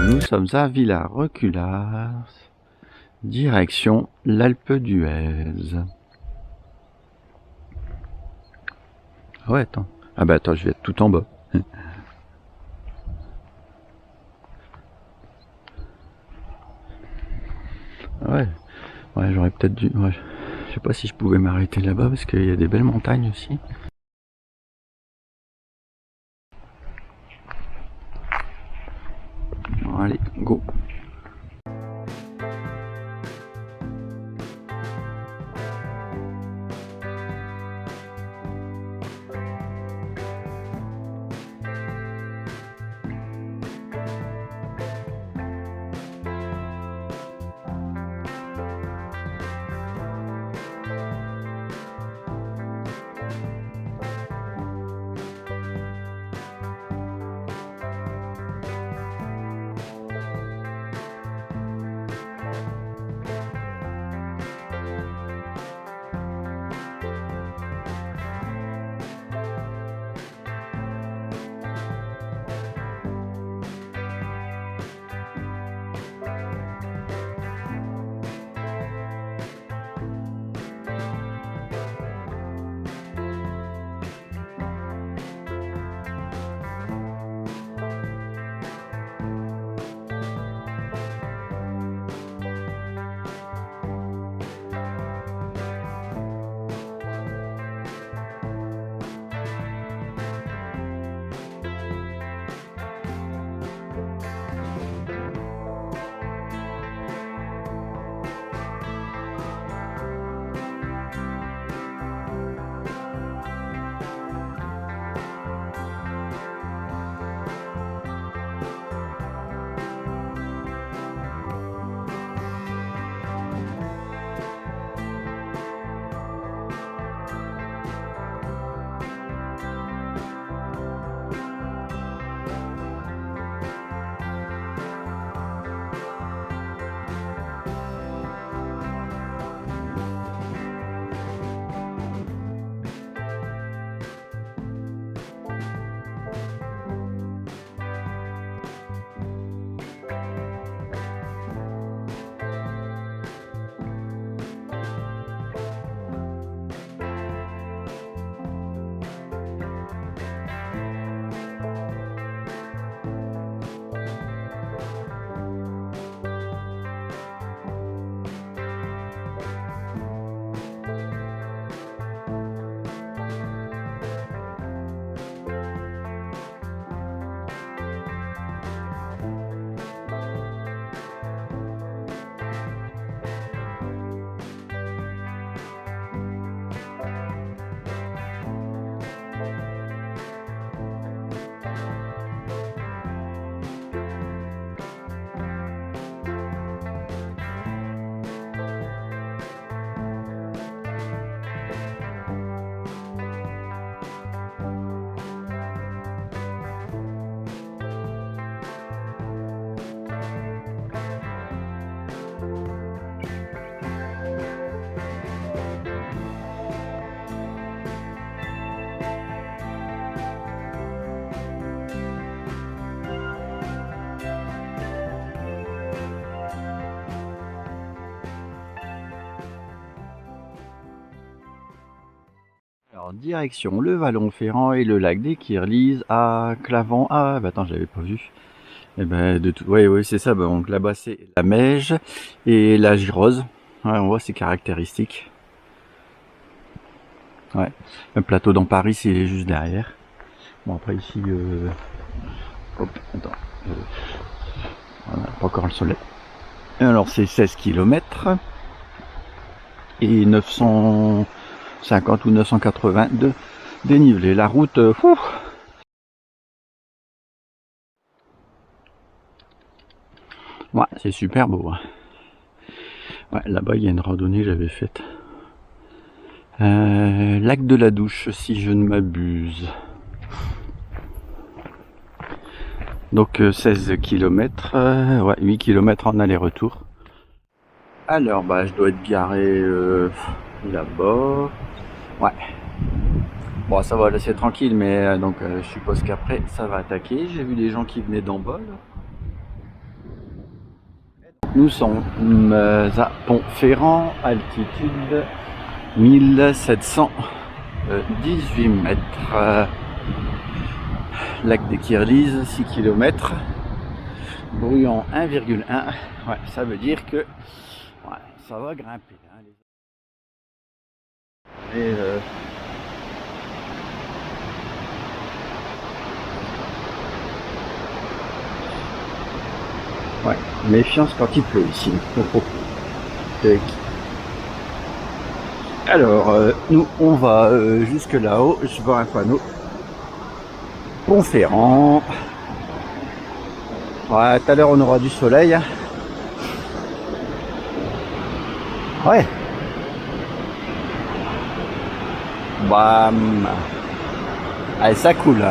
Nous sommes à Villa-Reculars, direction l'Alpe d'Huez. Ouais, attends. Ah bah attends, je vais être tout en bas. Ouais, ouais, j'aurais peut-être dû... Ouais. Je sais pas si je pouvais m'arrêter là-bas parce qu'il y a des belles montagnes aussi. Bon, allez, go. Alors, direction le Vallon-Ferrand et le lac des Kirliz à Clavant. Ah, bah attends, j'avais pas vu. Et ben, de tout. Ouais, c'est ça. Bah, donc là-bas, c'est la Meige et la Girose. Ouais, on voit ses caractéristiques. Ouais. Le plateau dans Paris, c'est juste derrière. Bon, après, ici, hop, attends. Voilà, pas encore le soleil. Alors, c'est 16 km et 950 ou 980 de dénivelé. La route, ouais, c'est super beau. Ouais, là-bas, il y a une randonnée que j'avais faite. Lac de la Douche, si je ne m'abuse. Donc 16 km, ouais, 8 km en aller-retour. Alors, bah, je dois être garé là-bas. Ouais. Bon, ça va, là c'est tranquille, mais donc je suppose qu'après ça va attaquer. J'ai vu des gens qui venaient d'en bas là. Nous sommes à Pont-Ferrand, altitude 1718 mètres. Lac des Kirliz, 6 km. Bruyant 1,1. Ouais, ça veut dire que ouais, ça va grimper. Hein, ouais, méfiance quand il pleut ici. Alors, nous, on va jusque là-haut. Je vois un panneau. Pont-Ferrand. Ouais, tout à l'heure, on aura du soleil. Ouais. Bam. Allez, ça coule.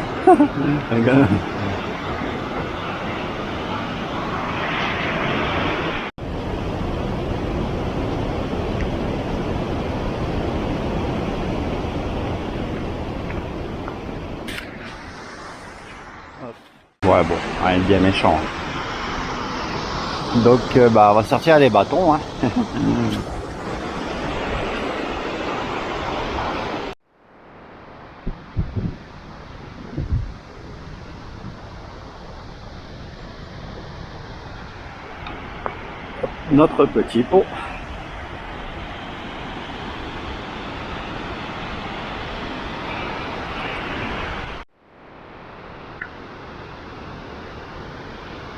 Ouais, bon, rien de bien méchant. Donc, bah, on va sortir les bâtons. Hein. Notre petit pot.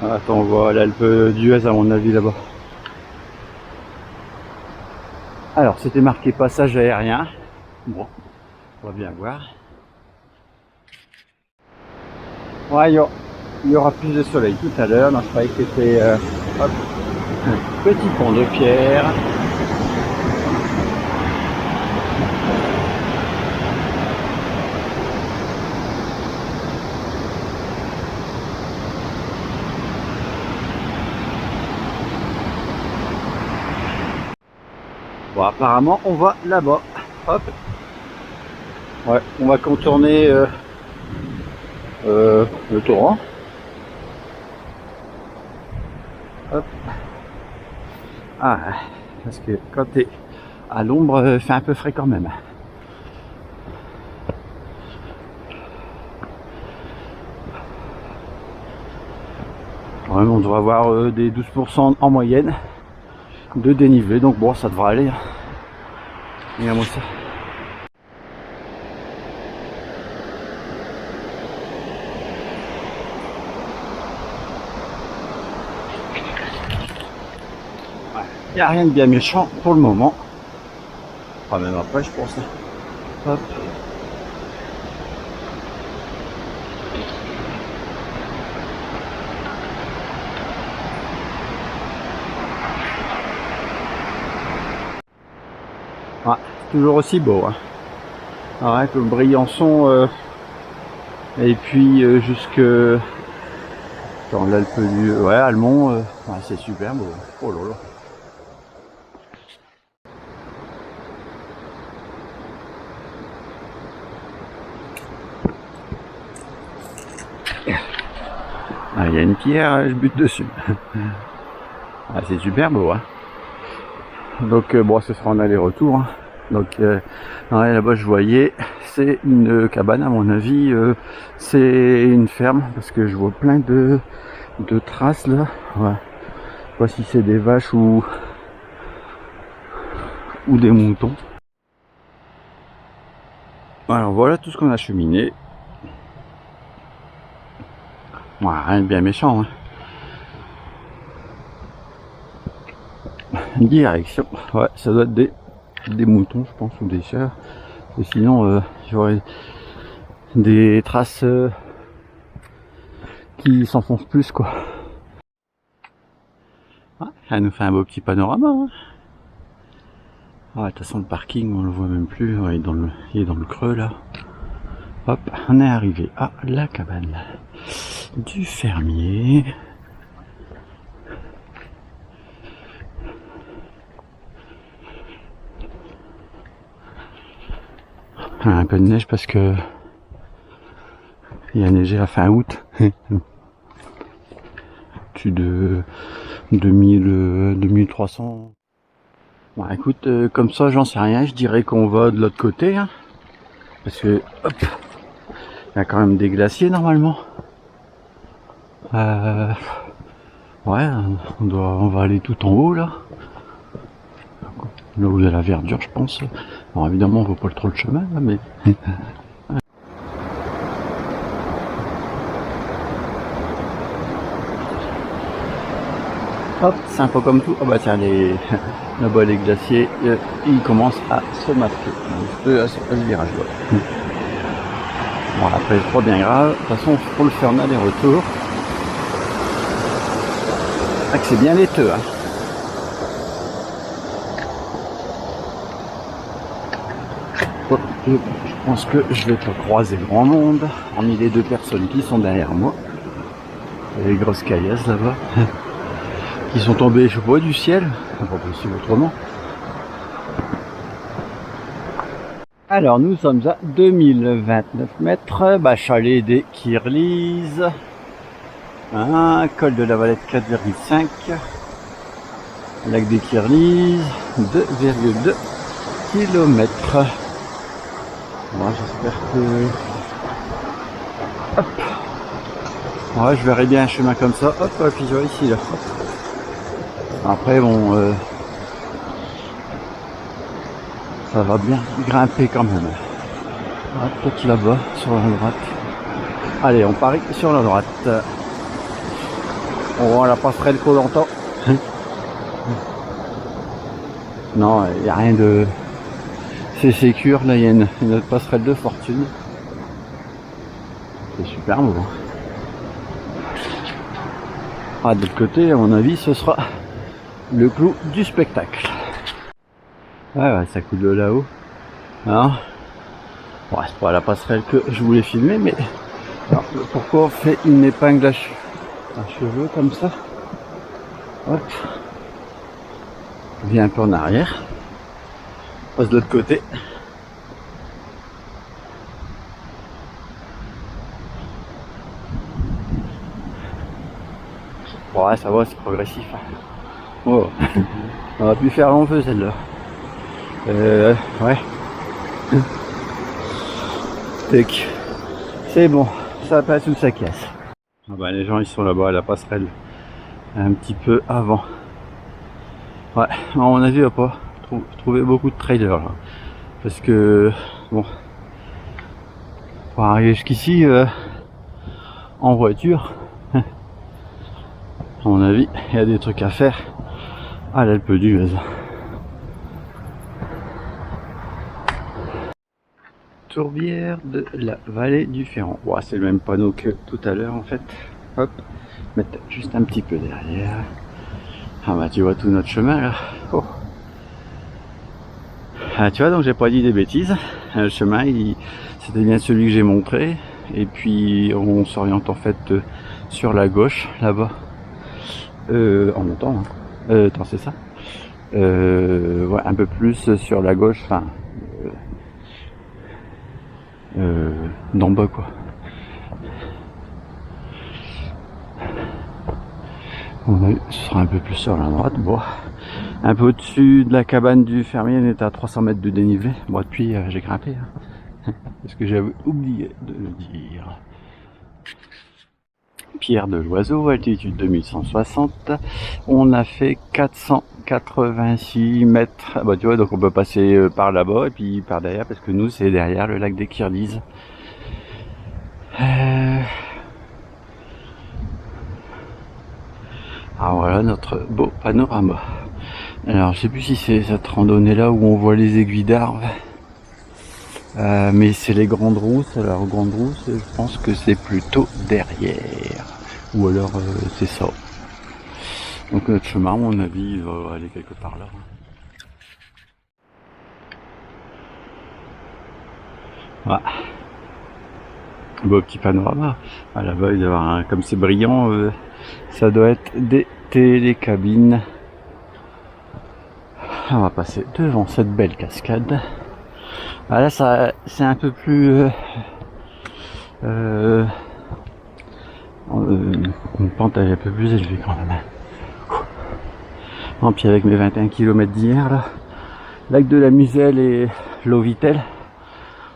Attends, on voit l'Alpe d'Huez à mon avis là-bas. Alors, c'était marqué passage aérien. Bon, on va bien voir. Ouais, il y aura plus de soleil tout à l'heure. Non, je croyais que c'était un petit pont de pierre. Bon, apparemment, on va là-bas. Hop. Ouais, on va contourner le torrent. Hop. Ah, parce que quand t'es à l'ombre, fait un peu frais quand même. Ouais, on devrait avoir des 12% en moyenne de dénivelé, donc bon, ça devrait aller. Regarde-moi ça. Il n'y a rien de bien méchant pour le moment. Enfin, même après, je pense. Hop. Ouais, toujours aussi beau. Hein. Arrête le Briançon et puis jusque dans l'Alpe du... Ouais, Almont. Ouais, c'est super beau. Oh là là. Ah, il y a une pierre, je bute dessus. Ah, c'est super beau. Hein. Donc bon, ce sera en aller-retour. Hein. Donc ouais, là-bas je voyais, c'est une cabane à mon avis, c'est une ferme parce que je vois plein de traces là. Ouais. Je sais pas si c'est des vaches ou des moutons. Alors voilà tout ce qu'on a cheminé. Ouais, rien de bien méchant. Hein. Direction, ouais, ça doit être des moutons, je pense, ou des chèvres. Et sinon, j'aurais des traces qui s'enfoncent plus, quoi. Ah, ça nous fait un beau petit panorama. Hein. Ah, de toute façon, le parking, on le voit même plus. Ouais, il est dans le creux, là. Hop, on est arrivé à la cabane du fermier. Un peu de neige parce que il a neigé à fin août. au-dessus de 2300. Bon, écoute, comme ça, j'en sais rien. Je dirais qu'on va de l'autre côté, hein, parce que, hop, il y a quand même des glaciers normalement. Ouais, on va aller tout en haut là. Là où il y a la verdure, je pense. Alors évidemment, on voit pas trop le chemin là, mais. Hop, c'est un peu comme tout. Oh bah tiens, là-bas les glaciers, ils commencent à se masquer. Ce virage là. Bon après, c'est pas bien grave. De toute façon, faut le faire en aller-retour. Ah, que c'est bien laiteux, hein. Bon, je pense que je vais pas croiser grand monde, hormis les deux personnes qui sont derrière moi. Les grosses caillasses là-bas. Qui sont tombés, je vois, du ciel, pas possible autrement. Alors nous sommes à 2029 mètres, chalet des Kirliz, col de la Valette 4,5, lac des Kirliz 2,2 km. Bon, j'espère que... Hop. Ouais, je verrai bien un chemin comme ça, hop, puis je vais ici là. Hop. Après bon, ça va bien grimper quand même. Ah, peut-être là-bas, sur la droite. Allez, on parie sur la droite. On voit la passerelle Koh-Lanta. Non, il n'y a rien de... C'est sécure, là il y a une autre passerelle de fortune. C'est super beau. Ah, de l'autre côté, à mon avis, ce sera le clou du spectacle. Ouais, ça coule de là-haut. Alors, ouais, c'est pas la passerelle que je voulais filmer, mais alors, pourquoi on fait une épingle à cheveux comme ça? Hop, on vient un peu en arrière, on passe de l'autre côté. Ouais, ça va, c'est progressif. Oh, on va plus faire long feu celle-là. Ouais. Tac. C'est bon, ça passe ou ça casse. Ah bah, les gens ils sont là-bas à la passerelle, un petit peu avant. Ouais, à mon avis, il va pas trouver beaucoup de trailers là. Parce que, bon, pour arriver jusqu'ici, en voiture, à mon avis, il y a des trucs à faire à l'Alpe d'Huez. Tourbière de la vallée du Ferrand. Ouais, c'est le même panneau que tout à l'heure en fait. Hop, mettre juste un petit peu derrière. Ah bah tu vois tout notre chemin là. Oh. Ah tu vois, donc j'ai pas dit des bêtises. Le chemin, c'était bien celui que j'ai montré. Et puis on s'oriente en fait sur la gauche là-bas. En montant. Hein. Attends, c'est ça. Ouais, un peu plus sur la gauche. Enfin. D'en bas quoi. Ce sera un peu plus sur la droite. Bon, un peu au-dessus de la cabane du fermier, on est à 300 mètres de dénivelé. Bon, depuis j'ai grimpé, hein. Parce que j'avais oublié de le dire. Pierre de l'Oiseau, altitude 2160. On a fait 486 mètres. Bah tu vois, donc on peut passer par là-bas et puis par derrière, parce que nous c'est derrière le lac des Kirliz. Ah voilà notre beau panorama. Alors je sais plus si c'est cette randonnée là où on voit les aiguilles d'Arve. Mais c'est les grandes rousses. Alors grandes rousses, je pense que c'est plutôt derrière. Ou alors c'est ça. Donc notre chemin, à mon avis, il va aller quelque part là. Voilà. Beau petit panorama. À là-bas, il doit y avoir un, comme c'est brillant, ça doit être des télécabines. On va passer devant cette belle cascade. Ah là, ça, c'est un peu plus Une pente un peu plus élevée quand même. En puis avec mes 21 km d'hier là, lac de la Muselle et Lovitel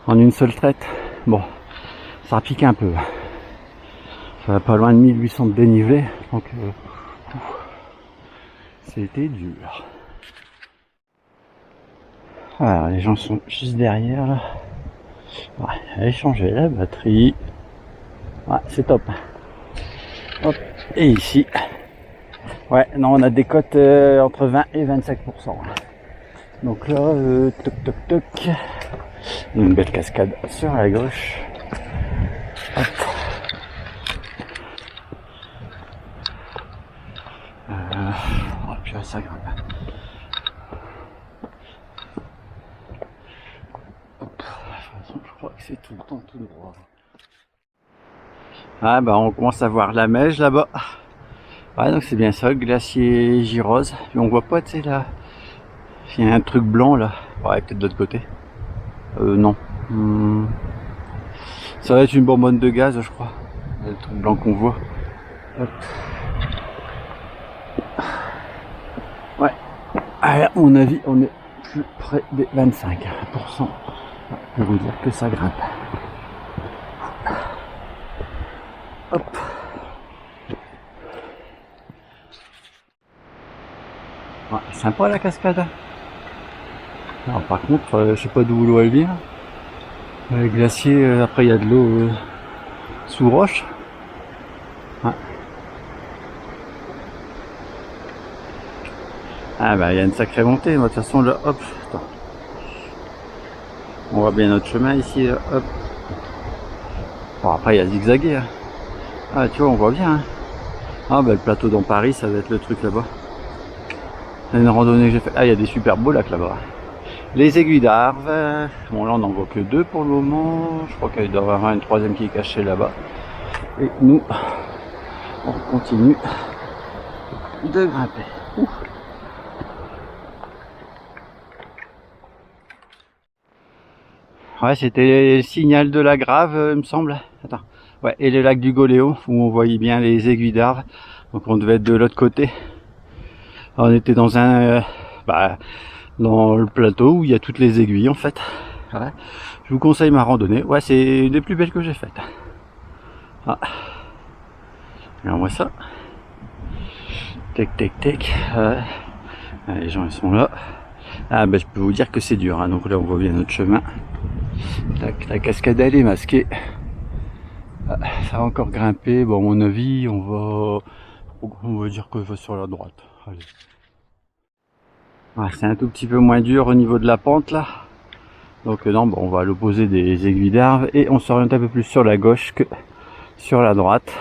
en une seule traite, bon, ça pique un peu. Ça va pas loin de 1800 de dénivelé, donc c'était dur. Alors les gens sont juste derrière là. Ouais, allez changer la batterie. Ouais, c'est top. Hop, et ici. Ouais, non, on a des cotes entre 20 et 25%. Donc là, toc toc toc. Une belle cascade sur la gauche. Hop. Oh, puis là, ça grimpe. Hop. De toute façon, je crois que c'est tout le temps tout droit. Ah bah on commence à voir la Meije là-bas. Ouais, donc c'est bien ça, le glacier Girose. Puis on voit pas, tu sais, là. Il y a un truc blanc là. Ouais, peut-être de l'autre côté. Non. Ça va être une bonbonne de gaz, je crois. Le truc blanc qu'on voit. Hop. Ouais. À mon avis, on est plus près des 25%. Je vais vous dire que ça grimpe. Hop. Ouais, sympa la cascade. Alors par contre, je sais pas d'où l'eau elle vient. Le glacier, après il y a de l'eau sous roche. Ouais. Ah bah il y a une sacrée montée. De toute façon là, hop. Attends. On voit bien notre chemin ici. Là, hop. Bon, après il y a zigzagué. Hein. Ah tu vois, on voit bien. Hein. Ah bah le plateau dans Paris, ça va être le truc là-bas. Une randonnée que j'ai fait. Ah il y a des super beaux lacs là-bas. Les aiguilles d'Arve, bon là on n'en voit que deux pour le moment, je crois qu'il doit y avoir une troisième qui est cachée là-bas. Et nous, on continue de grimper. Ouh. Ouais, c'était le signal de la Grave, il me semble. Attends. Ouais, et le lac du Goléo, où on voyait bien les aiguilles d'Arve. Donc on devait être de l'autre côté. Alors, on était dans un... dans le plateau où il y a toutes les aiguilles en fait. Ouais. Je vous conseille ma randonnée. Ouais, c'est une des plus belles que j'ai faites. Ah. Alors moi ça. Tac tac tac. Les gens ils sont là. Ah ben je peux vous dire que c'est dur. Hein. Donc là on voit bien notre chemin. Tac, la cascade elle est masquée. Ah, ça va encore grimper. Bon à mon avis on va dire que va sur la droite. Allez. Ouais, c'est un tout petit peu moins dur au niveau de la pente là. Donc non, bon, on va à l'opposé des aiguilles d'Arve et on s'oriente un peu plus sur la gauche que sur la droite.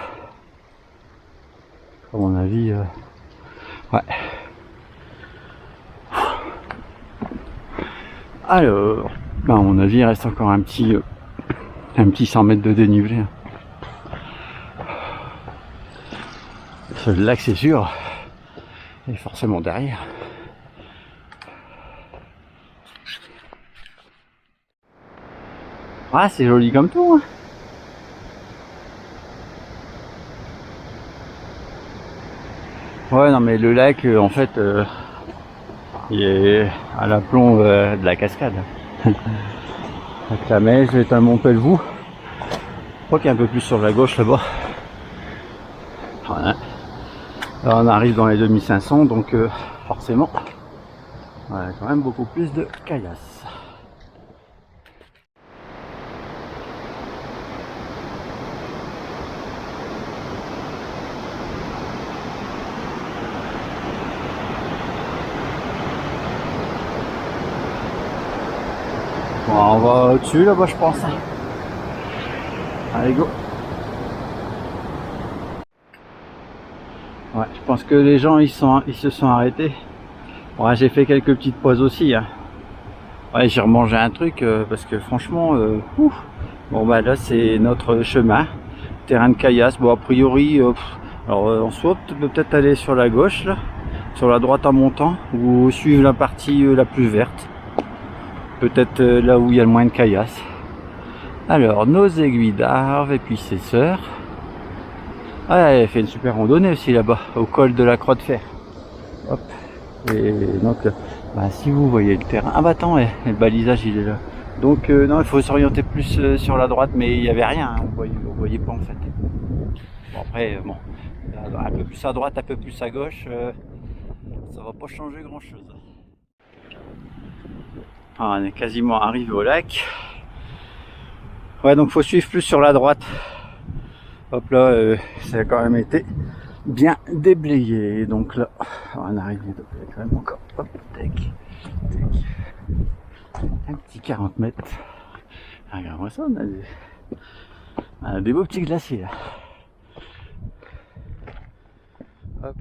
À mon avis, ouais. Alors, à mon avis, il reste encore un petit 100 mètres de dénivelé. Le lac, c'est sûr, est forcément derrière. Ah, c'est joli comme tout. Hein. Ouais, non, mais le lac, en fait, il est à l'aplomb de la cascade. Avec la Meije est un Montpelvoux. Je crois qu'il y a un peu plus sur la gauche là-bas. Voilà. Là, on arrive dans les 2500, donc forcément, on a quand même beaucoup plus de caillasses. Bon, on va au-dessus là-bas, je pense. Allez, go. Ouais, je pense que les gens ils se sont arrêtés. Ouais, j'ai fait quelques petites pauses aussi. Hein. Ouais, j'ai remangé un truc parce que franchement, bon bah là c'est notre chemin, terrain de caillasse. Bon a priori, alors en soi on peut peut-être aller sur la gauche, là, sur la droite en montant, ou suivre la partie la plus verte. Peut-être là où il y a le moins de caillasse. Alors nos aiguilles d'Arve et puis ses sœurs. elle fait une super randonnée aussi là-bas, au col de la Croix de Fer. Hop. Et donc, si vous voyez le terrain... Ah bah attends, le balisage il est là. Donc non, il faut s'orienter plus sur la droite, mais il n'y avait rien, hein, on voyait pas en fait. Bon après, un peu plus à droite, un peu plus à gauche, ça va pas changer grand chose. On est quasiment arrivé au lac. Ouais, donc faut suivre plus sur la droite. Hop là, ça a quand même été bien déblayé. Donc là, on arrive quand même encore. Hop, tac, tac. Un petit 40 mètres. Regarde-moi ça, on a des beaux petits glaciers là. Hop.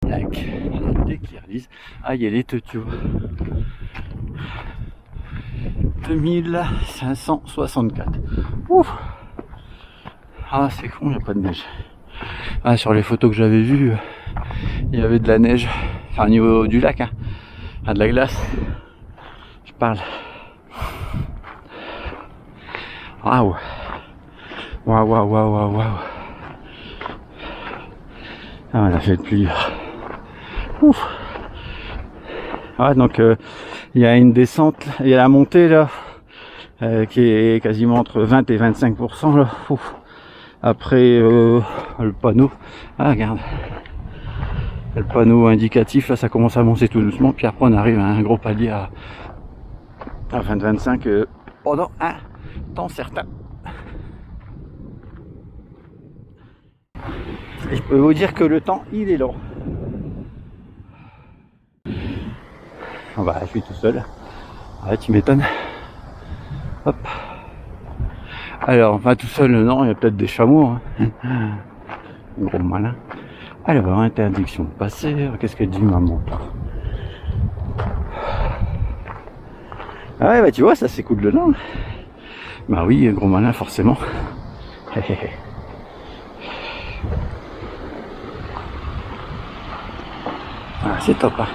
Lac, dès qu'ils relisent. Ah, il y a les teutures. 2564. Ouf. Ah, c'est con, il n'y a pas de neige. Ah, sur les photos que j'avais vues, il y avait de la neige. Enfin, au niveau du lac, hein. Ah, de la glace. Je parle. Waouh. Waouh, waouh, waouh, waouh, waouh. Ah, on a fait le plus dur. Ouf. Ah, donc il y a une descente, il y a la montée là, qui est quasiment entre 20 et 25% là. Ouf. Après le panneau, ah regarde, le panneau indicatif là, ça commence à monter tout doucement, puis après on arrive à un gros palier à 20-25 pendant un temps certain. Et je peux vous dire que le temps il est long. Bah, je suis tout seul. Ouais, tu m'étonnes. Hop. Alors, enfin tout seul, non, il y a peut-être des chameaux. Hein. Gros malin. Alors, interdiction de passer. Qu'est-ce qu'elle dit, maman? Ah ouais, bah tu vois, ça s'écoule dedans. Bah oui, gros malin, forcément. Ah, c'est top, hein.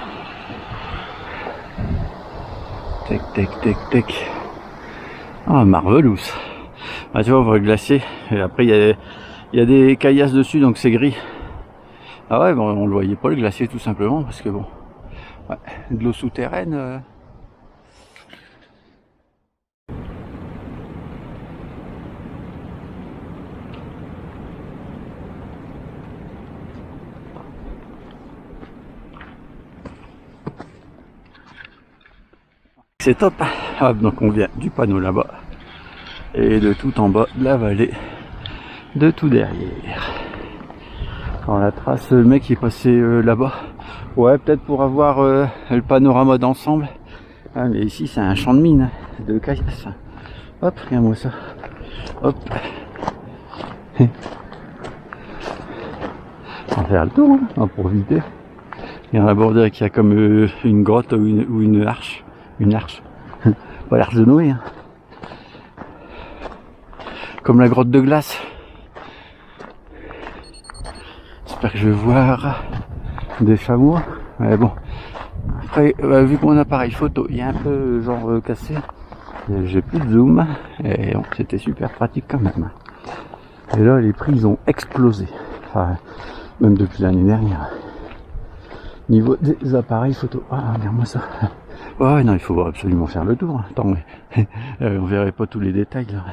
Tac, tac, tac, tac. Ah, marvelous. Ah, tu vois, on voit le glacier. Et après, il y a des caillasses dessus, donc c'est gris. Ah ouais, bon, on le voyait pas, le glacier, tout simplement, parce que bon, ouais, de l'eau souterraine. C'est top. Ah, donc on vient du panneau là-bas et de tout en bas de la vallée, de tout derrière. Quand la trace, le mec qui est passé là-bas, ouais, peut-être pour avoir le panorama d'ensemble. Ah, mais ici c'est un champ de mine de caillasse. Hop, regarde-moi ça. Hop. On va faire le tour, hein, pour visiter. Et on va aborder qu'il y a comme une grotte ou une arche. Une arche. Pas l'arche de Noé. Hein. Comme la grotte de glace. J'espère que je vais voir des chameaux. Mais bon. Après, vu que mon appareil photo il est un peu genre cassé, j'ai plus de zoom. Et bon, c'était super pratique quand même. Et là, les prix ils ont explosé. Enfin, même depuis l'année dernière. Niveau des appareils photo. Ah, regarde-moi ça. Ouais, non, il faut absolument faire le tour. Attends, mais on verrait pas tous les détails là.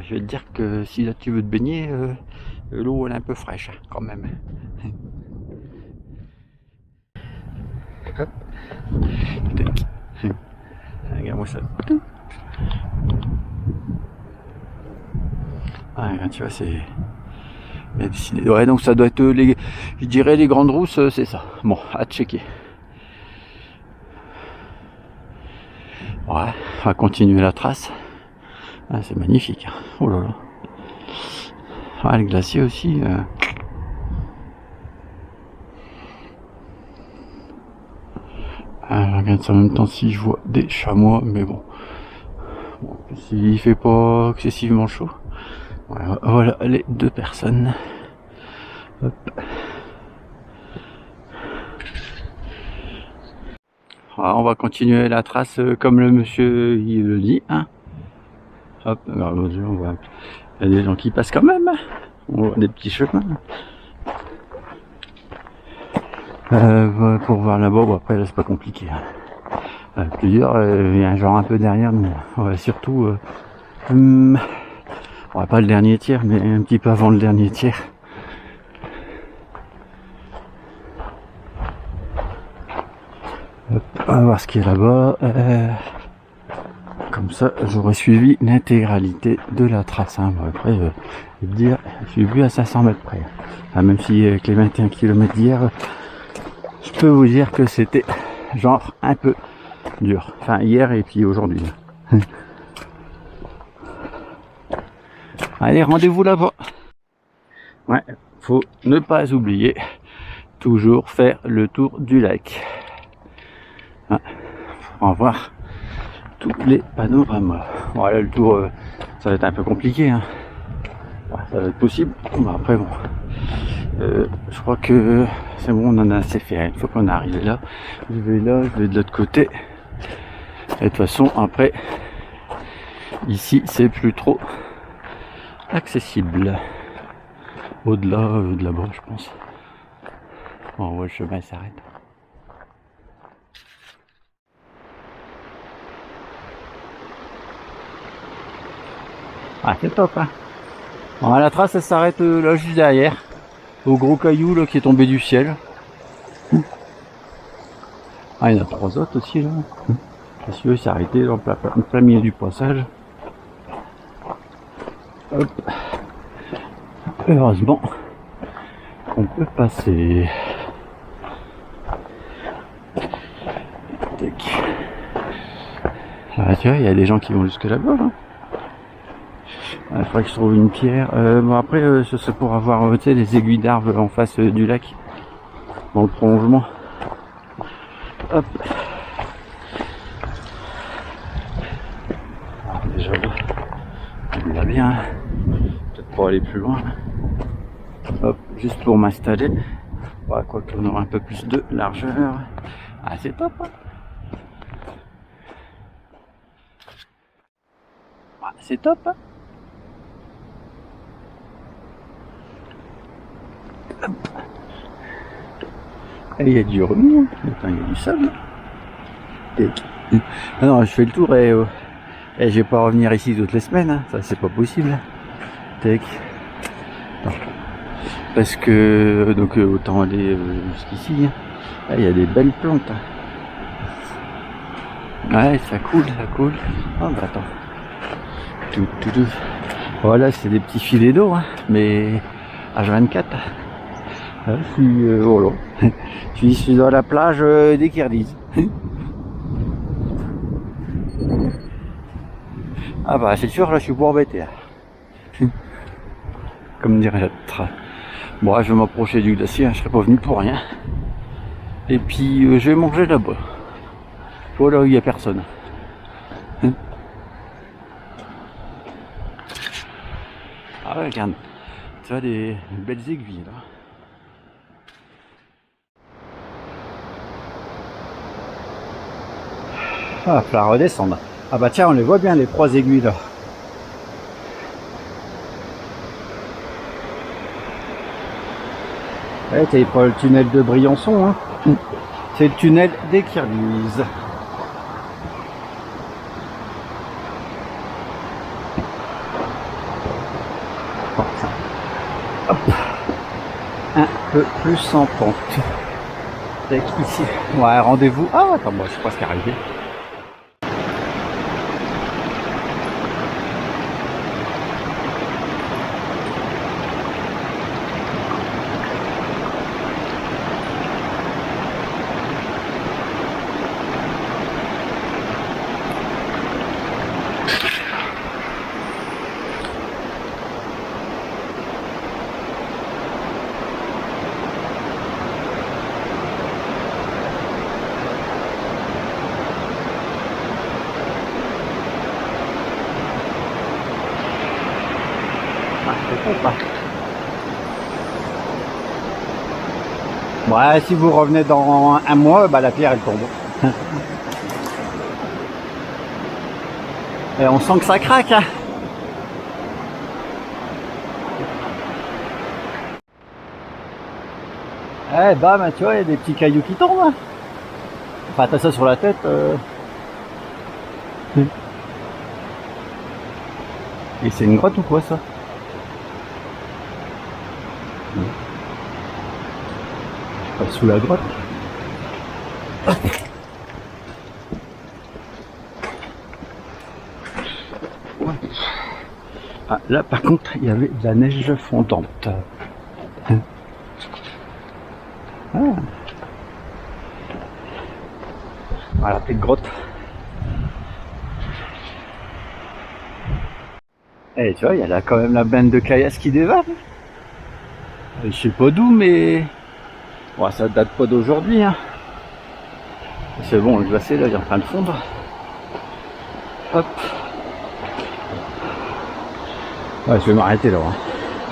Je vais te dire que si là tu veux te baigner, l'eau elle est un peu fraîche quand même. Hop. Regarde-moi ça. Ouais, tu vois, c'est décidé. Ouais, donc ça doit être je dirais les grandes rousses, c'est ça. Bon, à checker. Ouais, on va continuer la trace. Ah, c'est magnifique. Oh là là. Ah, le glacier aussi. Ah, je regarde ça en même temps si je vois des chamois, mais bon. S'il fait pas excessivement chaud. Voilà les deux personnes. Hop. Alors, on va continuer la trace comme le monsieur il le dit. Hein. Hop, alors, on voit, il y a des gens qui passent quand même. On voit des petits chemins. Pour voir là-bas, bon, après là c'est pas compliqué. Plusieurs, il y a un genre un peu derrière nous. Ouais, surtout, on va pas le dernier tiers, mais un petit peu avant le dernier tiers. Hop, on va voir ce qu'il y a là-bas. Comme ça, j'aurais suivi l'intégralité de la trace. Hein. Bon, après, je vais te dire, je suis plus à 500 mètres près. Enfin, même si avec les 21 km d'hier, je peux vous dire que c'était genre un peu dur. Enfin, hier et puis aujourd'hui. Allez, rendez-vous là-bas. Ouais, faut ne pas oublier, toujours faire le tour du lac. Ouais, pour en voir tous les panoramas. Voilà, le tour, ça va être un peu compliqué. Hein. Ouais, ça va être possible. Bon, après, bon, je crois que c'est bon, on en a assez fait. Une fois qu'on est arrivé là, je vais de l'autre côté. Et de toute façon, après, ici, c'est plus trop accessible. Au-delà de là-bas, je pense. Bon, on voit le chemin s'arrête. Ah, c'est top, hein. Bon, la trace, elle s'arrête là, juste derrière. Au gros caillou, là, qui est tombé du ciel. Ah, il y en a 3 autres aussi, là. Celui-là, il s'est arrêté en plein milieu du passage. Hop. Heureusement, on peut passer. Ah, tu vois, il y a des gens qui vont jusque là-bas, là. Il faudrait que je trouve une pierre. Bon, après, c'est pour avoir tu sais, les aiguilles d'arbres en face du lac. Dans le prolongement. Hop. Alors, déjà, on va bien. Peut-être pour aller plus loin. Hop, juste pour m'installer. Ouais, quoi qu'on aura un peu plus de largeur. Ah, c'est top, hein. Ah, c'est top, hein. Et il y a du remous, il y a du sable. Ah non, je fais le tour et je vais pas revenir ici toutes les semaines, hein. Ça c'est pas possible. Tac. Parce que donc autant aller jusqu'ici. Hein. Là, il y a des belles plantes. Ouais, ça coule, ça coule. Oh bah attends. Tout. Voilà, c'est des petits filets d'eau, hein, mais H24. Je suis, oh là. Je suis dans la plage des Kirghiz. Ah bah c'est sûr, là je suis pas embêté. Comme dirait l'autre. Bon, je vais m'approcher du glacier, hein, je serais pas venu pour rien. Et puis je vais manger là-bas. Voilà où il n'y a personne. Ah ouais, regarde. Tu as des belles aiguilles là. Ah, il va falloir redescendre. Ah bah tiens, on les voit bien les 3 aiguilles là. Ouais, t'as pas le tunnel de Briançon, hein. C'est le tunnel des Kirghiz. Hop. Un peu plus en pente. Ici. Ouais, rendez-vous. Ah, attends, moi, je suis presque arrivé. C'est pas. Ouais, si vous revenez dans un mois, bah la pierre elle tombe. Et on sent que ça craque, hein. Eh bah, tu vois, il y a des petits cailloux qui tombent. Hein. Enfin, t'as ça sur la tête. Et c'est une grotte ou quoi ça? Pas sous la grotte. Ouais. Ah, là par contre il y avait de la neige fondante. Ah. Voilà, petite grotte. Et tu vois, il y a là quand même la bande de caillasse qui dévale. Je sais pas d'où, mais bon, ça date pas d'aujourd'hui. Hein. C'est bon, le glacé là il est en train de fondre. Hop. Ouais, je vais m'arrêter là. Hein.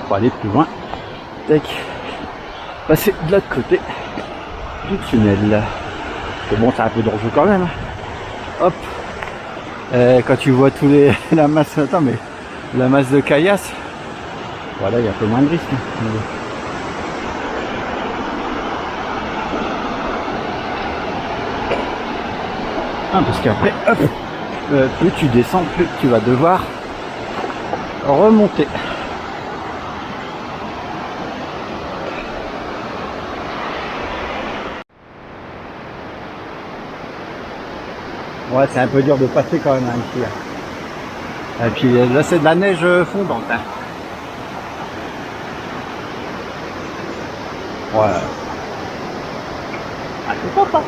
Pour aller plus loin. Tac. Passer de l'autre côté du tunnel. C'est bon, c'est un peu dangereux quand même. Hop. Quand tu vois tous les la masse, attends, mais la masse de caillasse, voilà, il y a un peu moins de risque. Ah, parce qu'après, hop, plus tu descends, plus tu vas devoir remonter. Ouais, c'est un peu dur de passer quand même hein, ici. Hein. Et puis là, c'est de la neige fondante. Hein. Ouais. Ah, c'est sympa.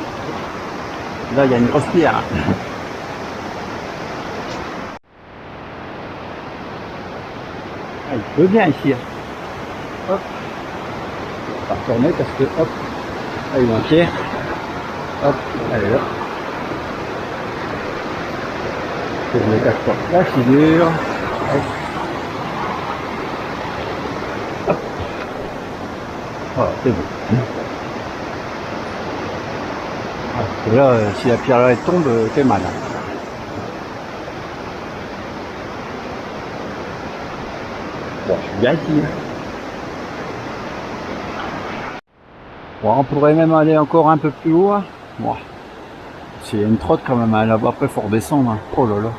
Là, il y a une grosse pierre. Hein. Ah, il peut bien ici. Hein. Hop. On va retourner parce que, hop, là, il y a une pierre. Hop, elle est là. Je ne cache pas la figure. Hop. Hop. Voilà, c'est bon. Parce que là, si la pierre là elle tombe, t'es mal. Hein. Bon, je suis bien ici. Bon, on pourrait même aller encore un peu plus haut. Hein. Bon. C'est une trotte quand même, hein. Là-bas après faut redescendre. Hein. Oh là là.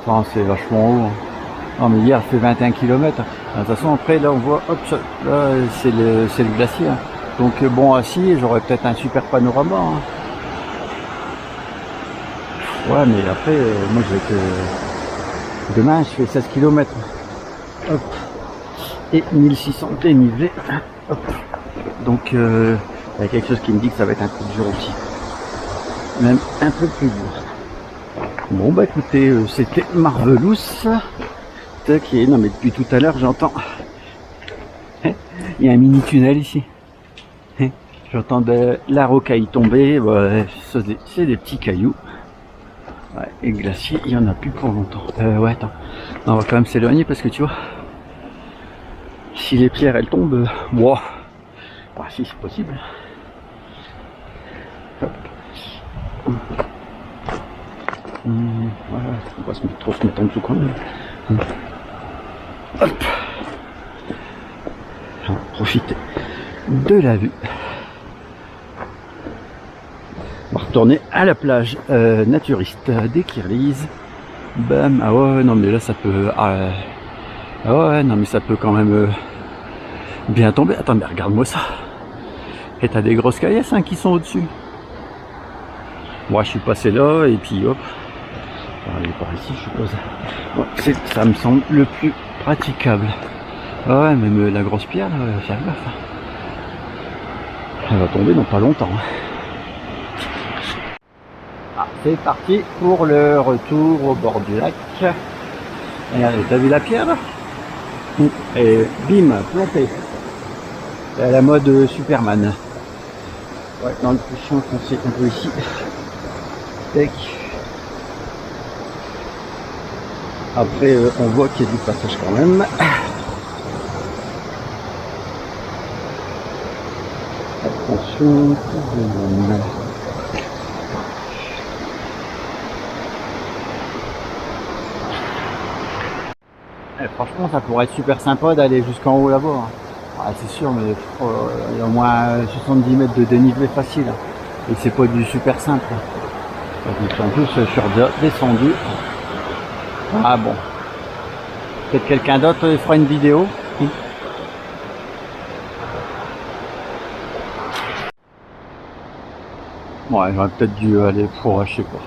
Enfin, c'est vachement haut. Hein. Non mais hier fait 21 km. De toute façon après là on voit, hop, là c'est le glacier. Hein. Donc bon assis, j'aurais peut-être un super panorama. Hein. Ouais mais après, moi je vais que... Demain je fais 16 km. Hop. Et 1600 dénivelé. Hop. Donc il y a quelque chose qui me dit que ça va être un peu dur aussi. Même un peu plus dur. Bon bah écoutez, c'était Marvelous. Tac, et non mais depuis tout à l'heure j'entends. Il y a un mini tunnel ici. J'entends de la rocaille tomber. Ouais, c'est des petits cailloux. Ouais, et glacier, il y en a plus pour longtemps. Ouais, attends. On va quand même s'éloigner parce que tu vois. Si les pierres elles tombent, wow. Bah, si c'est possible. Hop. Voilà, on va trop se mettre en dessous quand même. Hop. On va profiter de la vue. On va retourner à la plage naturiste des Kirliz. Bam. Ah ouais, non mais là ça peut... Ah ouais, non mais ça peut quand même bien tomber. Attends, mais regarde-moi ça. Et t'as des grosses caillasses hein, qui sont au-dessus. Moi je suis passé là et puis hop. On va aller par ici je suppose. Ouais, ça me semble le plus praticable. Ah ouais, même la grosse pierre, là, faire gaffe. Elle va tomber dans pas longtemps. Ah, c'est parti pour le retour au bord du lac. Regardez, t'as vu la pierre là? Et bim, planté. C'est à la mode Superman. Ouais, dans le couchon foncé un peu ici. Tac. Après, on voit qu'il y a du passage quand même. Attention, franchement, ça pourrait être super sympa d'aller jusqu'en haut là-bas. Ah, c'est sûr, mais il y a au moins 70 mètres de dénivelé facile. Et c'est pas du super simple. En plus, je suis descendu. Ah bon. Peut-être quelqu'un d'autre fera une vidéo. Ouais, j'aurais peut-être dû aller pour, je sais pas.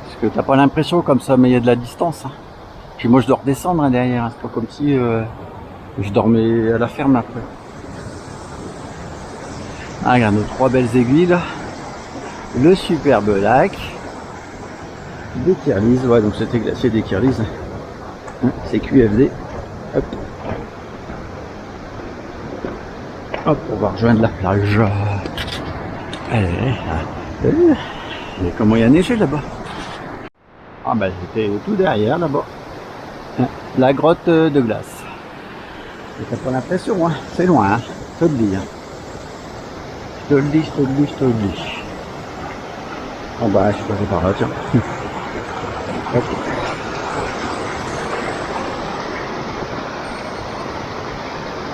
Parce que t'as pas l'impression comme ça, mais il y a de la distance. Puis moi, je dois redescendre derrière. C'est pas comme si je dormais à la ferme après. Ah, regarde nos 3 belles aiguilles là. Le superbe lac. Des Kirlis, ouais, donc c'était glacier des Kirlis. C'est QFD. Hop. Hop, on va rejoindre la plage. Mais comment il y a neigé là-bas? Ah bah j'étais tout derrière là-bas. La grotte de glace. T'as pas l'impression, hein? C'est loin, hein? Je te le dis. Hein. Je te le dis, je te le dis, je te le dis. Oh bah je suis passé par là, tiens. Hop.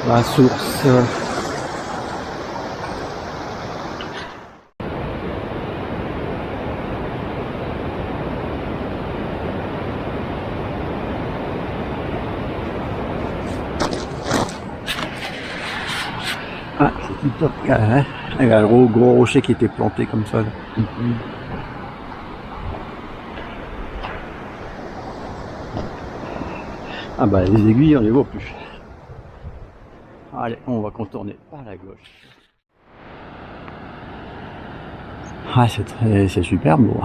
La source. Ah, c'est tout top. Hein. Il y a le gros rocher qui était planté comme ça. Là. Ah bah les aiguilles, on les voit plus. Allez, on va contourner par la gauche. Ah, c'est super beau.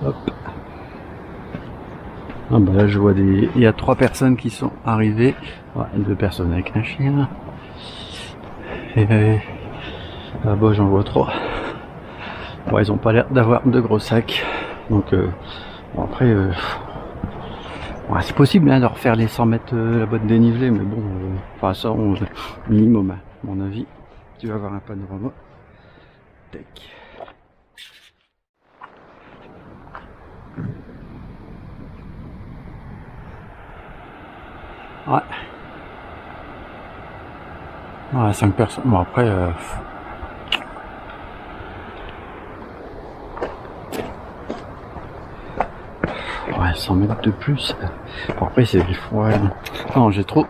Hop. Ah bah là je vois il y a 3 personnes qui sont arrivées. Ouais, 2 personnes avec un chien. Et là-bas j'en vois 3. Bon, ils ont pas l'air d'avoir de gros sacs. Donc bon, après ouais, c'est possible hein, de refaire les 100 mètres là-bas de dénivelé, mais bon, enfin ça minimum à mon avis. Tu vas avoir un panorama. Tac. Ouais. Ouais, 5 personnes. Bon après ouais, 100 mètres de plus. Bon, après c'est ouais, non, j'ai trop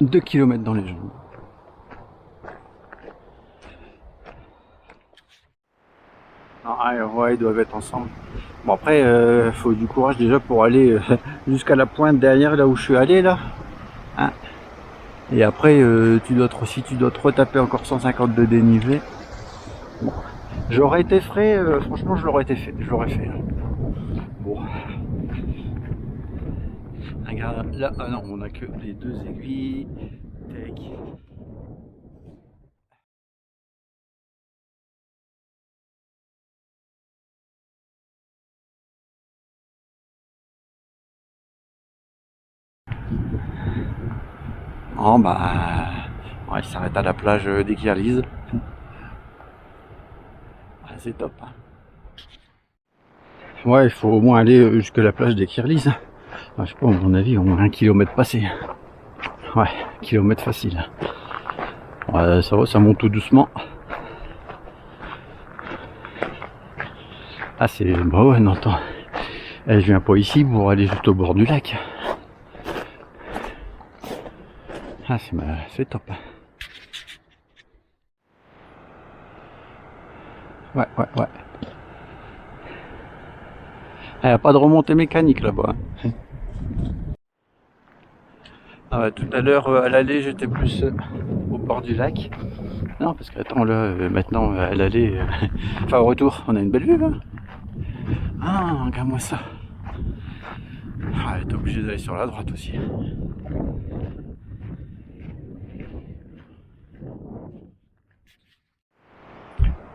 2 km dans les jambes. Ah ouais, ils doivent être ensemble. Bon après faut du courage déjà pour aller jusqu'à la pointe derrière là où je suis allé là. Hein. Et après si tu dois te retaper encore 150 de dénivelé. Bon. J'aurais été frais, franchement je l'aurais fait. Bon. Regarde là, ah non, on a que les 2 aiguilles. Tac. Oh bah ouais, il s'arrête à la plage des Kirlis. Ah, c'est top. Hein. Ouais, il faut au moins aller jusqu'à la plage des Kirlis. Ah, je sais pas, à mon avis, au moins 1 kilomètre passé. Ouais, kilomètre facile. Ouais, ça va, ça monte tout doucement. Ah c'est... Bah ouais, non, attends. Je viens pas ici pour aller juste au bord du lac. Ah c'est top. Ouais. Il n'y a pas de remontée mécanique là-bas. Ah ouais, tout à l'heure à l'aller j'étais plus au bord du lac. Non parce que attends là maintenant à l'aller, enfin au retour on a une belle vue là. Ah regarde-moi ça. Ah, t'es obligé d'aller sur la droite aussi.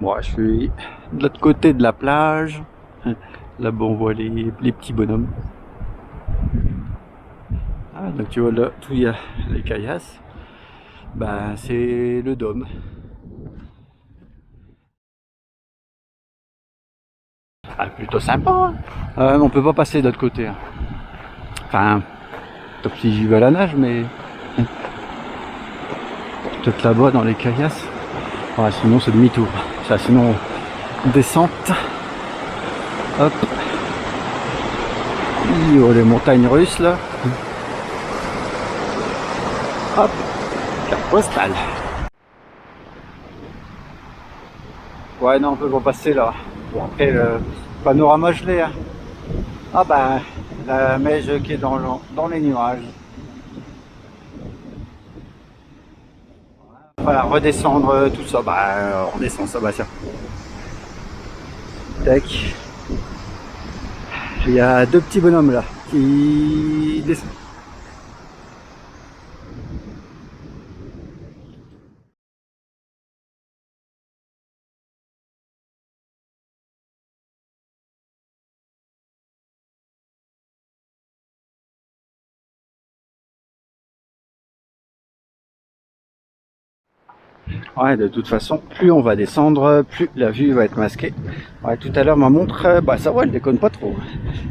Bon, je suis de l'autre côté de la plage. Là-bas, on voit les petits bonhommes. Voilà, donc tu vois là, tout il y a les caillasses. Ben, c'est le dôme. Ah, plutôt sympa, hein. On peut pas passer de l'autre côté, hein. Enfin, top si j'y vais à la nage, mais peut-être là-bas dans les caillasses. Ouais, sinon c'est demi-tour. Ça, sinon descente. Hop. Oh, les montagnes russes là. Hop. Carte postale. Ouais, non, on peut pas passer là. Bon, après le panorama gelé, hein. Ah ben, la neige qui est dans les nuages. Voilà, redescendre tout ça. Bah, on descend ça, bah tiens. Tac. Il y a deux petits bonhommes là qui descendent. Ouais, de toute façon, plus on va descendre, plus la vue va être masquée. Ouais, tout à l'heure, ma montre, bah ça va, elle déconne pas trop.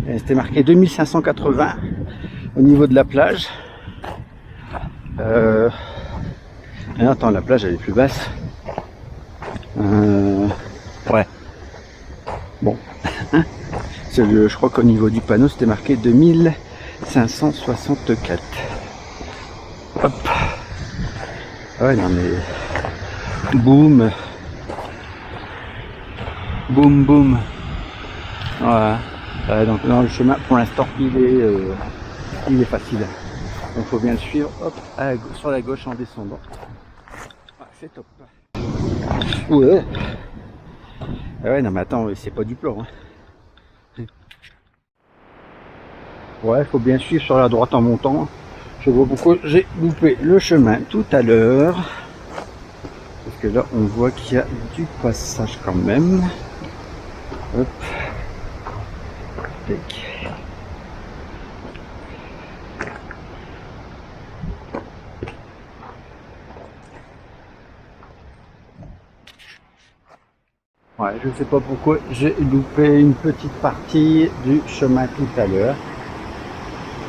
C'était marqué 2580 au niveau de la plage. Attends, la plage elle est plus basse. Ouais. Bon. Je crois qu'au niveau du panneau, c'était marqué 2564. Hop. Ouais, non mais... Boum. Boum, boum. Voilà. Donc dans le chemin, pour l'instant, il est facile. Donc faut bien le suivre. Hop, sur la gauche en descendant. Ah, c'est top. Ouais. Ah ouais, non mais attends, c'est pas du plan. Hein. Ouais, faut bien suivre sur la droite en montant. Je vois pourquoi j'ai loupé le chemin tout à l'heure. Parce que là, on voit qu'il y a du passage quand même. Hop. Tac. Ouais, je sais pas pourquoi j'ai loupé une petite partie du chemin tout à l'heure.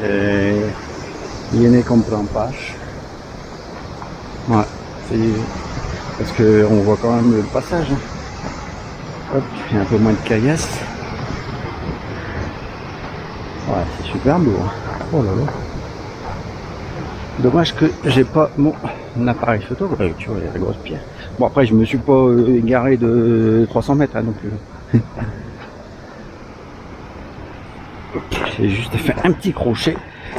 Je ne comprends pas. Ouais, c'est parce que on voit quand même le passage. Hop, il y a un peu moins de caillasses. Ouais, c'est super beau. Hein. Oh là là. Dommage que j'ai pas mon appareil photo. Ouais, tu vois, il y a la grosse pierre. Bon, après, je me suis pas égaré de 300 mètres hein, non plus. J'ai juste fait un petit crochet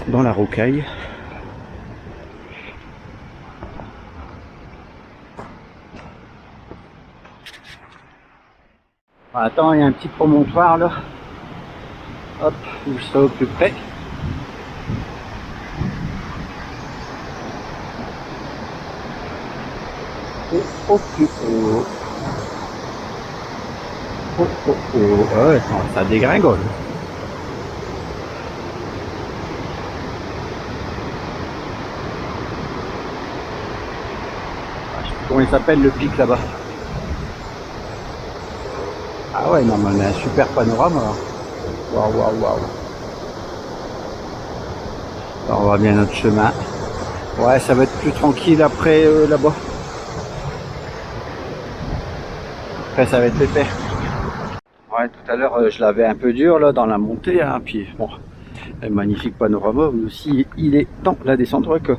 dans la rocaille. Attends, il y a un petit promontoire là. Hop, où je serai au plus près. Et au plus haut. Oh, oh, oh. Ouais, ça dégringole. Je sais plus comment il s'appelle le pic là-bas. Ah ouais, non, mais on a un super panorama. Waouh, waouh, waouh. On voit bien notre chemin. Ouais, ça va être plus tranquille après là-bas. Après, ça va être pépère. Ouais, tout à l'heure, je l'avais un peu dur là dans la montée. Hein, puis bon, un magnifique panorama. Mais aussi, il est dans la descente. Ouais, que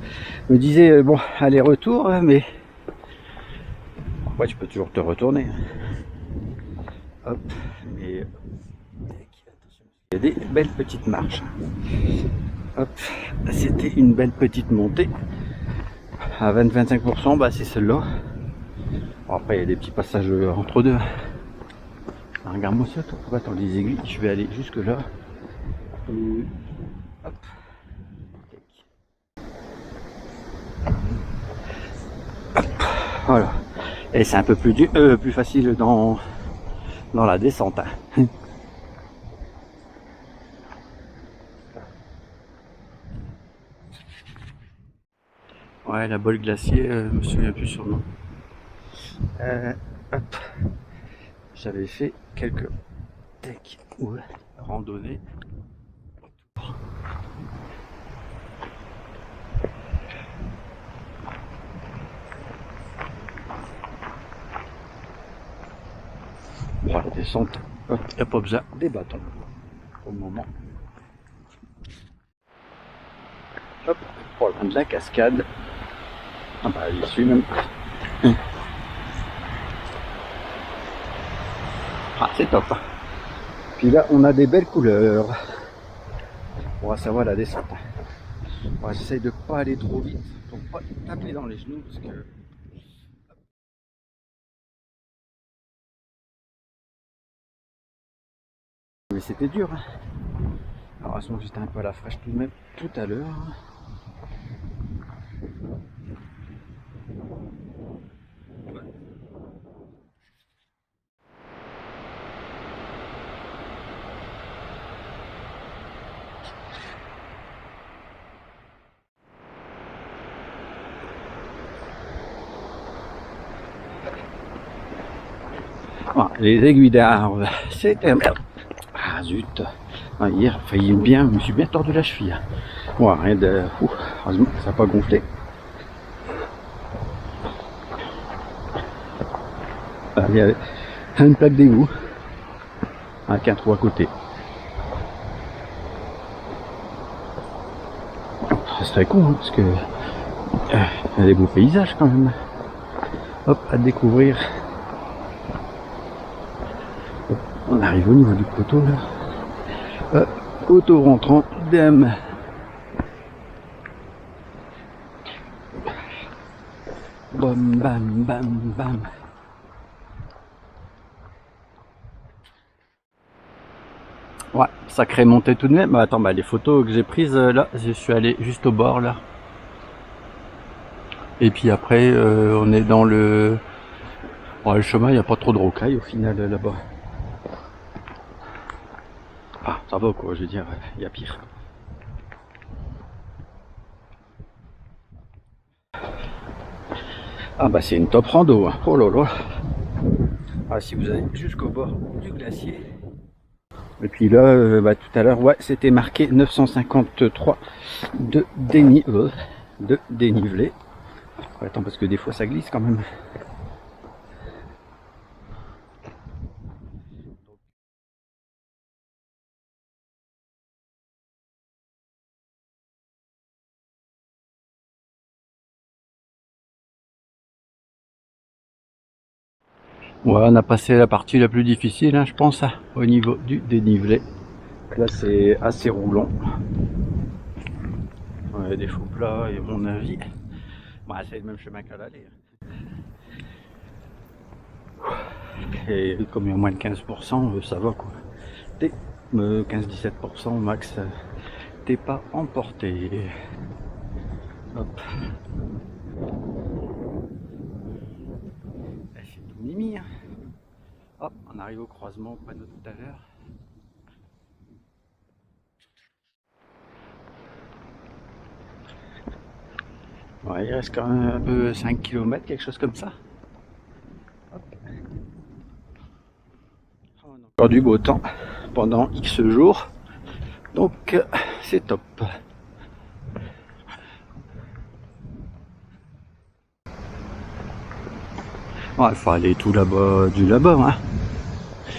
je me disais, bon, aller-retour, mais ouais, tu peux toujours te retourner. Hop, mais il y a des belles petites marches. Hop, c'était une belle petite montée. À 20-25%, bah c'est celle-là. Bon, après, il y a des petits passages entre deux. Alors, regarde-moi ça, toi. Attends, les aiguilles, je vais aller jusque là. Hop. Hop. Voilà. Et c'est un peu plus facile dans la descente. Hein. Ouais, la bolle glacier, je me souviens plus sur le nom. Hop. J'avais fait quelques tech ou randonnées. Bon, la descente, il n'y a pas besoin des bâtons pour le moment. Hop, pour loin de la cascade. Ah bah, j'y suis même. Ah, c'est top. Puis là, on a des belles couleurs. On va savoir la descente. Bon, j'essaye de pas aller trop vite pour pas taper dans les genoux parce que. Mais c'était dur. Hein. Heureusement que j'étais un peu à la fraîche tout de même tout à l'heure. Ah, les aiguilles d'arbre, c'était merde. Ah zut. Ah, hier, failli bien, je me suis bien tordu la cheville. Bon, rien de. Heureusement que ça n'a pas gonflé. Ah, il y a une plaque d'égout avec un trou à côté. Ça serait con, hein, parce que il y a des beaux paysages quand même. Hop, à découvrir. Hop, on arrive au niveau du poteau là. Poteau rentrant, dame. Bam, bam, bam, bam. Ouais, sacrée montée tout de même. Bah, attends, bah, les photos que j'ai prises là, je suis allé juste au bord là. Et puis après, on est dans le. Bon, le chemin, il n'y a pas trop de rocailles au final là-bas. Ah, ça va quoi, je veux dire, il y a pire. Ah bah c'est une top rando, hein. Oh là là. Ah, si vous allez jusqu'au bord du glacier. Et puis là, bah, tout à l'heure, ouais, c'était marqué 953 de dénivelé. Ouais, attends, parce que des fois ça glisse quand même. Ouais, on a passé la partie la plus difficile, hein, je pense, hein, au niveau du dénivelé. Là, c'est assez roulant. Ouais, des faux plats, et à mon avis, bah, c'est le même chemin qu'à l'aller. Et comme il y a moins de 15%, ça va quoi. T'es 15-17% max, t'es pas emporté. Hop. C'est tout mimi. Hein. Hop, on arrive au croisement au panneau tout à l'heure. Ouais, il reste quand même un peu 5 km, quelque chose comme ça. Hop. On a encore du beau temps pendant X jours. Donc, c'est top. Ouais, il faut aller tout là-bas, du là-bas. Hein.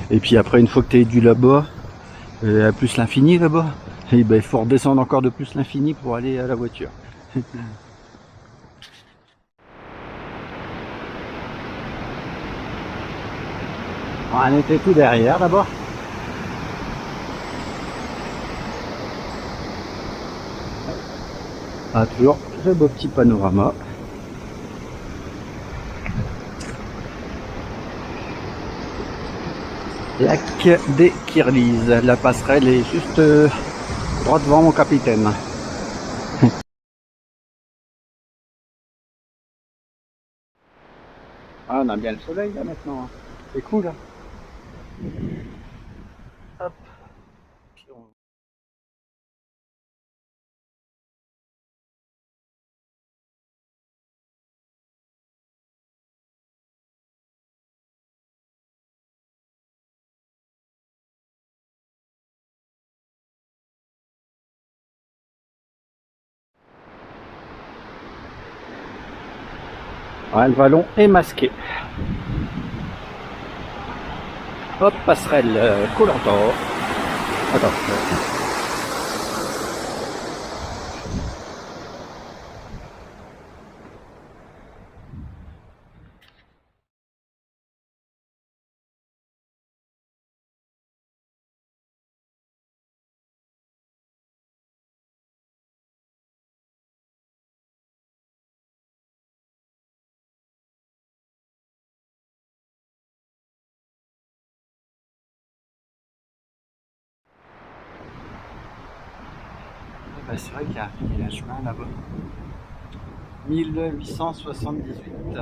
Et puis après, une fois que tu es du là-bas, à plus l'infini là-bas, et ben, il faut redescendre encore de plus l'infini pour aller à la voiture. On était tout derrière là-bas. Ah, toujours ce beau petit panorama. Lac des Kirlis. La passerelle est juste droit devant mon capitaine. Ah, on a bien le soleil là maintenant. C'est cool. Là. Hop. Ouais, le vallon est masqué. Hop, passerelle Koh-Lanta. Attends. Bah, c'est vrai qu'il y a un chemin là-bas. 1878.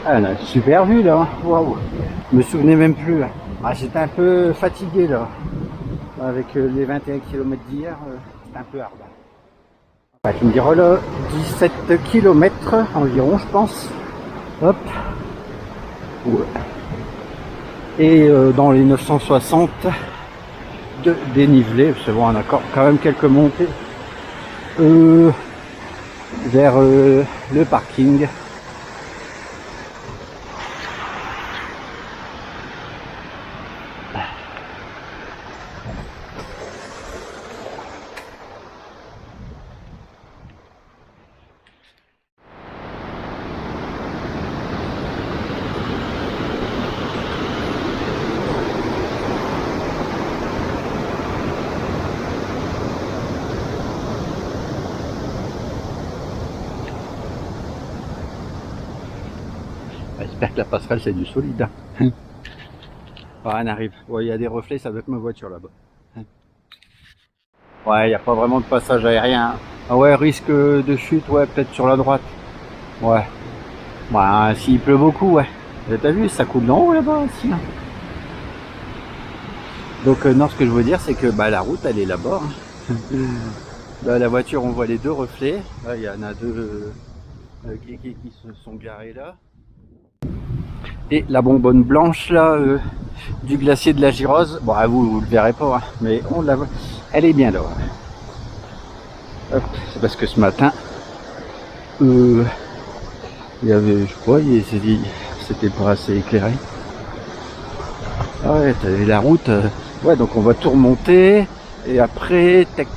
Ah, on a une super vue là. Waouh. Je me souvenais même plus. Ah, j'étais un peu fatigué là. Avec les 21 km d'hier, c'était un peu hard. Ouais, tu me diras là, 17 km environ, je pense. Hop. Ouais. Et dans les 960 de dénivelé, c'est bon, on a quand même quelques montées vers le parking. J'espère que la passerelle c'est du solide. Ah, on arrive. Ouais, il y a des reflets, ça doit être ma voiture là-bas. Ouais, il n'y a pas vraiment de passage aérien. Ah ouais, risque de chute, ouais, peut-être sur la droite. Ouais. Bah, s'il pleut beaucoup, ouais. T'as vu, ça coule d'en haut là-bas aussi. Hein. Donc, non, ce que je veux dire, c'est que bah, la route, elle est là-bas. Hein. Là, la voiture, on voit les deux reflets. Là, il y en a deux qui se sont garés là. Et la bonbonne blanche, là, du glacier de la Girose. Bon, vous le verrez pas, hein, mais on la voit. Elle est bien là. C'est parce que ce matin, il y avait, je crois, c'était pas assez éclairé. Ah ouais, t'avais la route. Ouais, donc on va tout remonter. Et après, tac.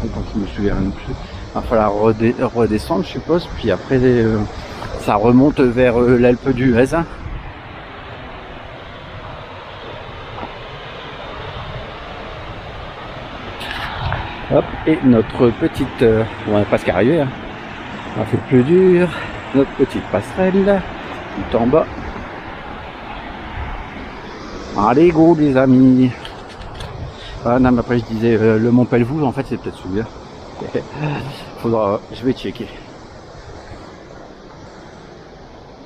Donc je me souviens même plus. Il va falloir redescendre, je suppose. Puis après, ça remonte vers l'Alpe d'Huez. Hein. Hop, et notre petite... on va presque arriver. Hein. On a fait plus dur. Notre petite passerelle. Tout en bas. Allez, go les amis. Ah non, mais après je disais le Mont Pelvoux, en fait c'est peut-être celui-là. Je vais checker.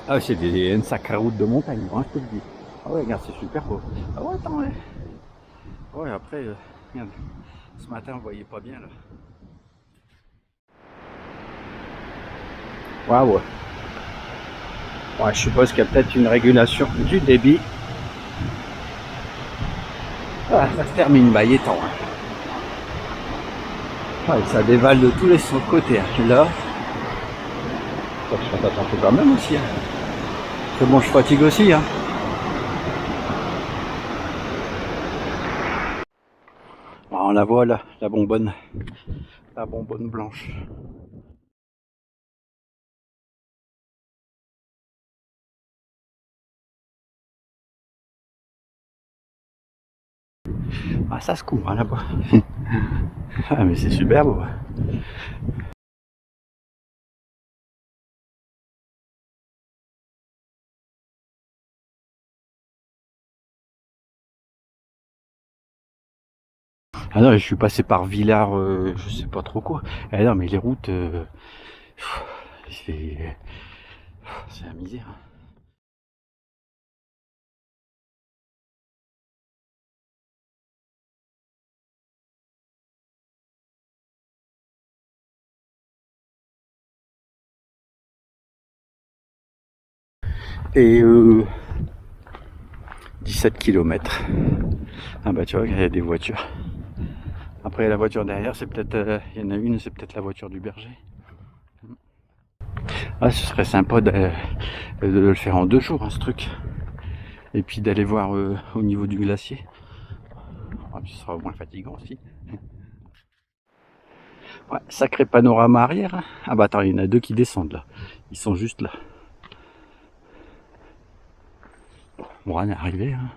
Ah, c'est une sacrée route de montagne, hein, je te le dis. Ah ouais, regarde, c'est super beau. Ah ouais, attends, ouais. Ouais, après, regarde, ce matin, on voyait pas bien, là. Waouh. Ouais, je suppose qu'il y a peut-être une régulation du débit. Ah, ça se termine, bah, il est temps. Hein. Ouais, ça dévale de tous les côtés. Hein. Là, je fasse attention quand même aussi. Hein. C'est bon, je fatigue aussi. Hein. Ah, on la voit là, la bonbonne blanche. Ah, ça se couvre hein, là-bas. Ah, mais c'est super beau. Ah non, je suis passé par Villars, je sais pas trop quoi. Ah non, mais les routes, c'est la misère. et 17 km. Ah bah tu vois, il y a des voitures. Après la voiture derrière, c'est peut-être, il y en a une, c'est peut-être la voiture du berger. Ah, ce serait sympa de le faire en 2 jours, hein, ce truc. Et puis d'aller voir au niveau du glacier. Ah, ce sera moins fatigant aussi. Ouais, sacré panorama arrière. Hein. Ah bah attends, il y en a 2 qui descendent là. Ils sont juste là. Bon, on est arrivé. Hein.